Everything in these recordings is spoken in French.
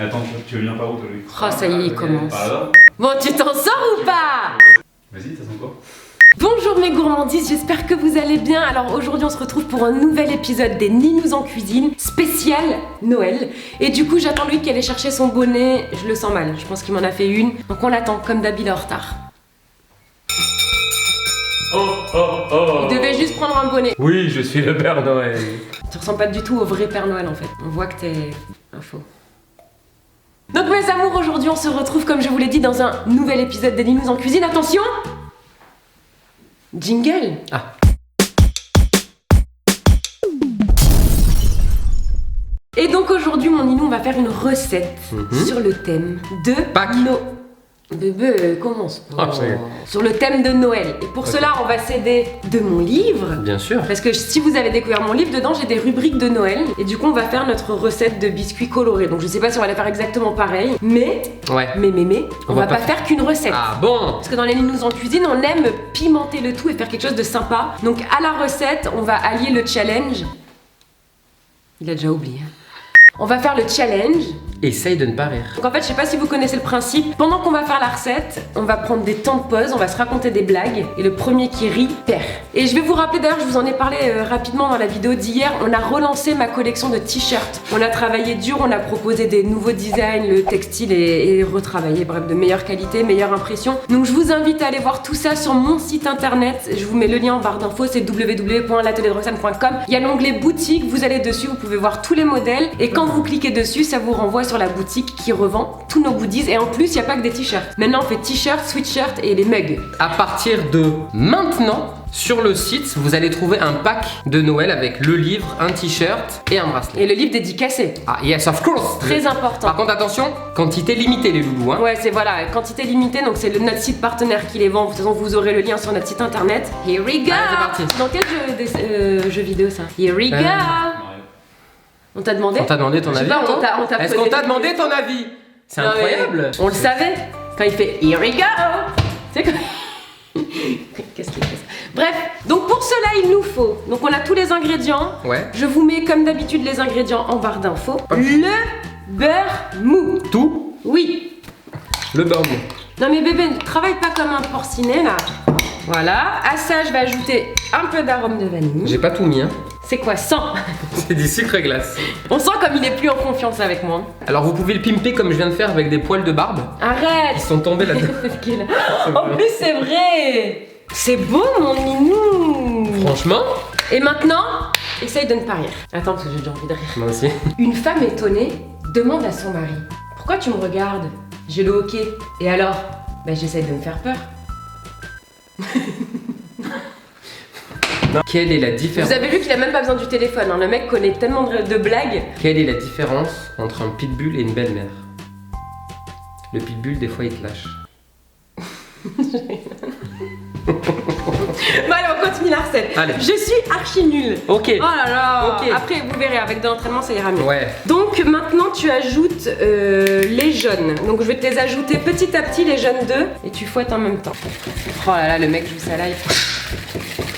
Attends, tu veux venir par où toi, lui? Oh, ça y est, il commence. Par là? Bon, tu t'en sors ou pas? Vas-y, t'as son quoi? Bonjour mes gourmandises, j'espère que vous allez bien. Alors aujourd'hui on se retrouve pour un nouvel épisode des Ninous en cuisine, spécial Noël. Et du coup j'attends lui qui allait chercher son bonnet, je le sens mal, je pense qu'il m'en a fait une. Donc on l'attend, comme d'habitude en retard. Il devait juste prendre un bonnet. Oui, je suis le Père Noël. Tu ressembles pas du tout au vrai Père Noël en fait. On voit que t'es un faux. Donc mes amours, aujourd'hui on se retrouve comme je vous l'ai dit dans un nouvel épisode des Ninous en cuisine. Attention! Jingle! Ah. Et donc aujourd'hui mon Ninou on va faire une recette sur le thème de Pâques. Bébé, commence. Ah, ça y est. Sur le thème de Noël. Et pour cela on va s'aider de mon livre. Bien sûr. Parce que si vous avez découvert mon livre, dedans j'ai des rubriques de Noël. Et du coup on va faire notre recette de biscuits colorés. Donc je sais pas si on va la faire exactement pareil. Mais, Ouais. on va pas faire qu'une recette. Ah bon? Parce que dans les Ninous en cuisine, on aime pimenter le tout et faire quelque chose de sympa. Donc à la recette, on va allier le challenge. Il a déjà oublié. On va faire le challenge. Essaye de ne pas rire. Donc en fait, je sais pas si vous connaissez le principe. Pendant qu'on va faire la recette, on va prendre des temps de pause, on va se raconter des blagues. Et le premier qui rit, perd. Et je vais vous rappeler d'ailleurs, je vous en ai parlé rapidement dans la vidéo d'hier, on a relancé ma collection de t-shirts. On a travaillé dur, on a proposé des nouveaux designs, le textile est retravaillé, bref, de meilleure qualité, meilleure impression. Donc je vous invite à aller voir tout ça sur mon site internet. Je vous mets le lien en barre d'infos, c'est www.l'atelierderoxane.com. Il y a l'onglet boutique, vous allez dessus, vous pouvez voir tous les modèles. Et quand vous cliquez dessus, ça vous renvoie sur la boutique qui revend tous nos goodies. Et en plus, il n'y a pas que des t-shirts. Maintenant, on fait t-shirts, sweatshirts et les mugs. À partir de maintenant, sur le site, vous allez trouver un pack de Noël avec le livre, un t-shirt et un bracelet. Et le livre dédicacé. Ah yes, of course. Très important. Par contre, attention, quantité limitée les loulous, hein. Ouais, c'est voilà, quantité limitée, donc c'est notre site partenaire qui les vend. De toute façon, vous aurez le lien sur notre site internet. Here we go. Allez, c'est parti. Dans quel jeu vidéo ça? Here we go. On t'a demandé? On t'a demandé ton Je sais avis, pas, toi? on t'a Est-ce posé qu'on t'a des demandé questions. ton avis? C'est Non, mais incroyable. on le savait. Quand il fait Here we go. C'est quoi? Qu'est-ce qu'il fait ça? Bref, donc pour cela il nous faut, donc on a tous les ingrédients. Ouais. Je vous mets comme d'habitude les ingrédients en barre d'infos. Le beurre mou. Tout Oui. le beurre mou. Non mais bébé, ne travaille pas comme un porcinet là. Voilà. À ça je vais ajouter un peu d'arôme de vanille. J'ai pas tout mis, hein. C'est quoi? 100. C'est du sucre glace. On sent comme il est plus en confiance avec moi. Alors vous pouvez le pimper comme je viens de faire avec des poils de barbe. Ils Arrête. sont tombés là-dedans. En plus c'est vrai. C'est beau mon minou. Franchement, Et maintenant, essaye de ne pas rire. Attends parce que j'ai déjà envie de rire. moi aussi. Une femme étonnée demande à son mari: pourquoi tu me regardes? J'ai le hoquet. Et alors? Bah j'essaye de me faire peur. Quelle est la différence? Vous avez vu qu'il a même pas besoin du téléphone, hein. Le mec connaît tellement de blagues. Quelle est la différence entre un pitbull et une belle-mère? Le pitbull, des fois, il te lâche. Bon allez, on continue la recette. Allez. Je suis archi nulle. Ok. Oh là là. Ok. Après vous verrez, avec de l'entraînement ça ira mieux. Ouais. Donc maintenant tu ajoutes les jaunes. Donc je vais te les ajouter petit à petit, les jaunes d'œufs, et tu fouettes en même temps. Oh là là, le mec joue sa life.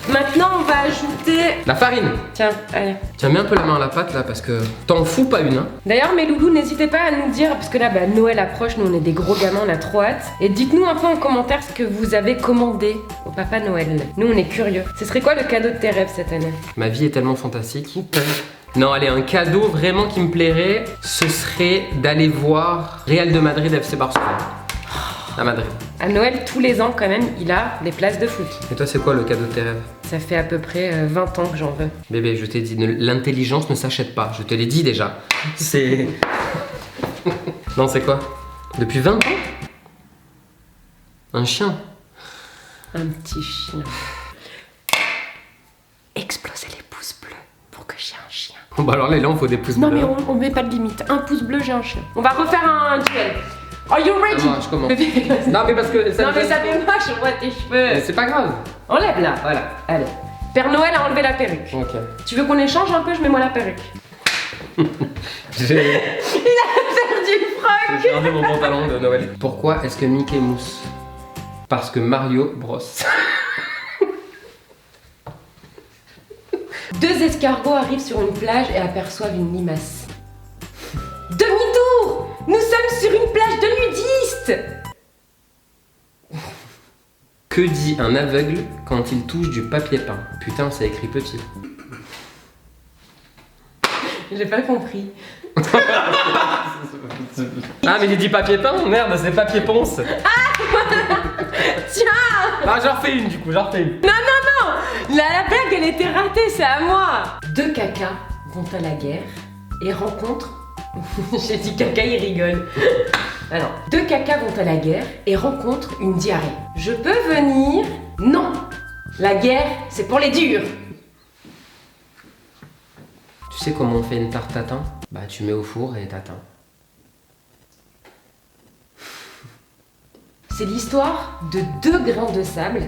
Maintenant on va ajouter... La farine. Tiens, allez. Tiens, mets un peu la main à la pâte là parce que t'en fous pas une, hein. D'ailleurs mes loulous, n'hésitez pas à nous dire, parce que là Noël approche, nous on est des gros gamins, on a trop hâte. Et dites-nous un peu en commentaire ce que vous avez commandé au Papa Noël. Nous on est curieux. Ce serait quoi le cadeau de tes rêves cette année? Ma vie est tellement fantastique. Non, allez, un cadeau vraiment qui me plairait, ce serait d'aller voir Real de Madrid FC Barcelone. À Madrid. À Noël, tous les ans quand même, il a des places de foot. Et toi, c'est quoi le cadeau de tes rêves? Ça fait à peu près 20 ans que j'en veux. Bébé, je t'ai dit, l'intelligence ne s'achète pas. Je te l'ai dit déjà. C'est... Non, c'est quoi? Depuis 20 ans? Un chien. Un petit chien. Explosez les pouces bleus pour que j'ai un chien. Bon, bah alors là, on faut des pouces Non bleus. mais on met pas de limite. Un pouce bleu, j'ai un chien. On va refaire un duel. Are you ready? Ah, moi, je commence. Non, mais parce que... Non mais ça fait moche, je vois tes Mais cheveux. c'est pas grave. Enlève là, voilà. Allez. Père Noël a enlevé la perruque. Ok. Tu veux qu'on échange un peu? Je mets moi la perruque. J'ai Il a perdu le froc. gardé mon pantalon de Noël. Pourquoi est-ce que Mickey mousse? Parce que Mario brosse. Deux escargots arrivent sur une plage et aperçoivent une limace. Demi-tour! Nous existe. Que dit un aveugle quand il touche du papier peint? Putain, c'est écrit petit. J'ai pas compris. Ah, mais j'ai dit papier peint? Merde, c'est papier ponce. Tiens. Ah, j'en refais une du coup, j'en refais une. Non, non, non. La blague, elle était ratée, c'est à moi. Deux cacas vont à la guerre et rencontrent... J'ai dit caca, il rigole. Alors, deux cacas vont à la guerre et rencontrent une diarrhée. Je peux venir? Non. La guerre, c'est pour les durs. Tu sais comment on fait une tarte tatin? Bah, tu mets au four et tatin. C'est l'histoire de deux grains de sable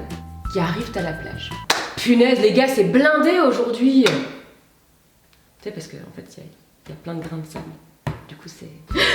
qui arrivent à la plage. Punaise, les gars, c'est blindé aujourd'hui. Tu sais, parce qu'en fait, il y a plein de grains de sable. Du coup, c'est...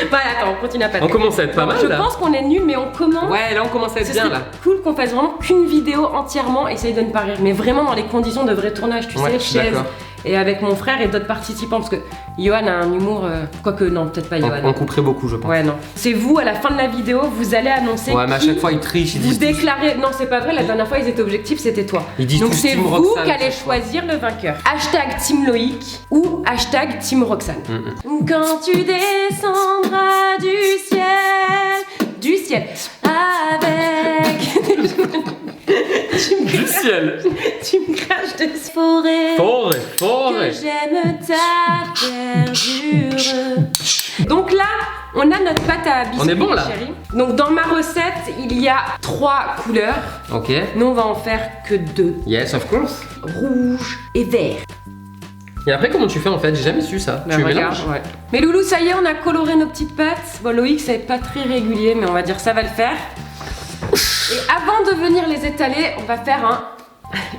Voilà, attends, on continue à pas. On commence à être pas mal, Je là. pense qu'on est nuls, mais on commence... Ouais, là, on commence à être Ce bien, serait là. cool qu'on fasse vraiment qu'une vidéo entièrement, essaye de ne pas rire, mais vraiment dans les conditions de vrai tournage, tu Ouais, sais, je suis chaise. d'accord. Et avec mon frère et d'autres participants, parce que Johan a un humour... Quoique, non, peut-être pas Johan. On couperait beaucoup, je pense. Ouais, non. C'est vous, à la fin de la vidéo, vous allez annoncer Ouais, mais à qui chaque fois, ils trichent, ils vous disent. déclarez... Non, c'est pas vrai, la dernière fois, ils étaient objectifs, c'était toi. Ils disent Donc tous c'est Team vous Roxane, qui allez chaque fois. choisir le vainqueur. Hashtag Team Loïc ou hashtag Team Roxane. Quand tu descendras du ciel, avec... Du ciel. Tu me craches des forêts. Forêt, Que forêt. j'aime ta verdure. Donc là, on a notre pâte à biscuits, On est bon, là. chérie. Donc dans ma recette, il y a 3 couleurs. Ok. Nous, on va en faire que 2. Yes, of course. Rouge et vert. Et après, comment tu fais en fait? J'ai jamais su ça. Tu mélanges? Ouais. Mais Loulou, ça y est, on a coloré nos petites pâtes. Bon, Loïc, c'est pas très régulier, mais on va dire ça va le faire. Et avant de venir les étaler, on va faire un...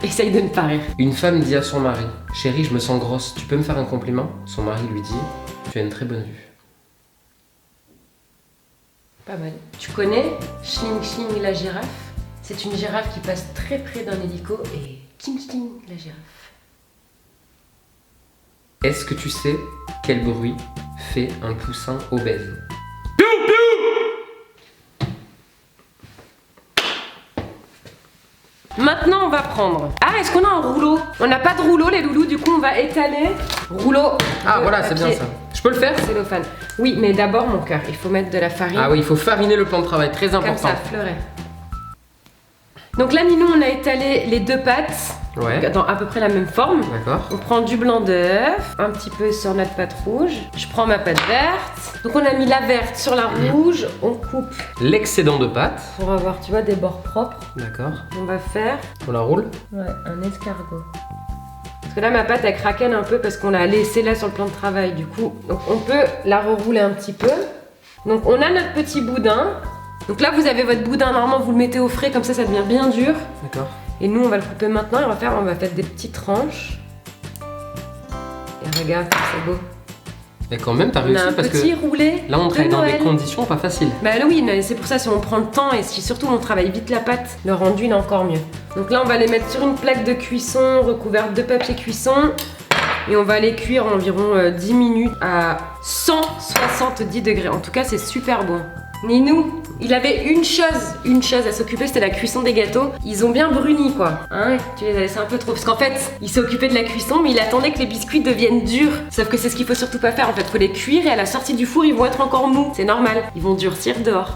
Essaye de ne pas rire. Une femme dit à son mari: Chérie, je me sens grosse, tu peux me faire un compliment? Son mari lui dit: Tu as une très bonne vue. Pas mal. Tu connais Schling Schling la girafe? C'est une girafe qui passe très près d'un hélico et King King la girafe. Est-ce que tu sais quel bruit fait un poussin obèse? Maintenant, on va prendre... Ah, est-ce qu'on a un rouleau? On n'a pas de rouleau, les loulous, du coup, on va étaler. Rouleau. Ah de voilà, c'est papier bien ça. Je peux le faire? cellophane. Oui, mais d'abord, mon cœur, il faut mettre de la farine. Ah oui, il faut fariner le plan de travail, très Comme important. ça, fleuret. Donc là, Ninou, on a étalé les 2 pâtes Ouais, dans à peu près la même forme. d'accord. On prend du blanc d'œuf, un petit peu sur notre pâte rouge. Je prends ma pâte verte. Donc on a mis la verte sur la rouge. On coupe L'excédent de pâte. pour avoir, tu vois, des bords propres. D'accord. On va faire On la roule? un escargot. Parce que là, ma pâte, elle craquelle un peu parce qu'on l'a laissée là sur le plan de travail. Du coup, donc on peut la rerouler un petit peu. Donc on a notre petit boudin. Donc là, vous avez votre boudin. Normalement, vous le mettez au frais, comme ça devient bien dur. D'accord. Et nous, on va le couper maintenant et on va faire des petites tranches. Et regarde, c'est beau. Et quand même, t'as On a réussi un parce petit que roulé là, on de travaille dans des Noël. conditions pas faciles. Bah oui, mais c'est pour ça, si on prend le temps et si surtout on travaille vite la pâte, le rendu il est encore mieux. Donc là, on va les mettre sur une plaque de cuisson recouverte de papier cuisson. Et on va les cuire environ 10 minutes à 170 degrés. En tout cas, c'est super bon. Ninou, il avait une chose à s'occuper, c'était la cuisson des gâteaux. Ils ont bien bruni, quoi. Hein, tu les as laissés un peu trop. Parce qu'en fait, il s'est occupé de la cuisson, mais il attendait que les biscuits deviennent durs. Sauf que c'est ce qu'il faut surtout pas faire. En fait, faut les cuire et à la sortie du four, ils vont être encore mous. C'est normal. Ils vont durcir dehors.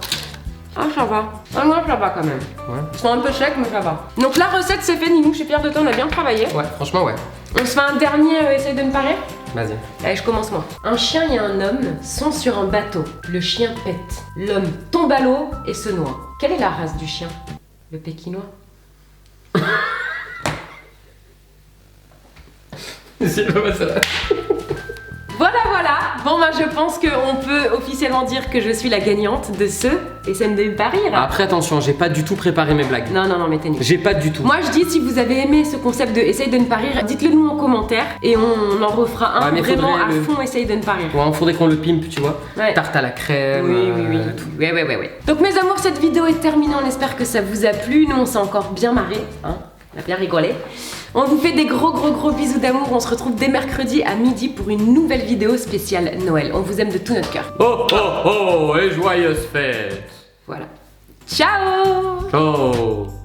Ah, ça va. Ah, non, ça va quand même. Ouais. Ils sont un peu secs, mais ça va. Donc la recette, c'est fait, Ninou. Je suis fière de toi, on a bien travaillé. Ouais, franchement, ouais. On se fait un dernier essaye de ne pas rire. Vas-y. Allez, je commence moi. Un chien et un homme sont sur un bateau. Le chien pète. L'homme tombe à l'eau et se noie. Quelle est la race du chien? Le pékinois. C'est pas mal ça. Voilà. Bon, bah, je pense qu'on peut officiellement dire que je suis la gagnante de ce essaye de ne pas rire. Après, attention, j'ai pas du tout préparé mes blagues. Non, mais t'es nul. J'ai pas du tout. Moi je dis, si vous avez aimé ce concept de essaye de ne pas rire, dites-le nous en commentaire et on en refera un Ouais, mais vraiment à faudrait fond essaye de ne pas rire. Ouais, il faudrait qu'on le pimpe, tu vois. Ouais. Tarte à la crème. Oui. tout. Ouais. Donc mes amours, cette vidéo est terminée, on espère que ça vous a plu. Nous on s'est encore bien marré, hein. On a bien rigolé. On vous fait des gros bisous d'amour. On se retrouve dès mercredi à midi pour une nouvelle vidéo spéciale Noël. On vous aime de tout notre cœur. Oh, et joyeuse fête. Voilà. Ciao! Oh.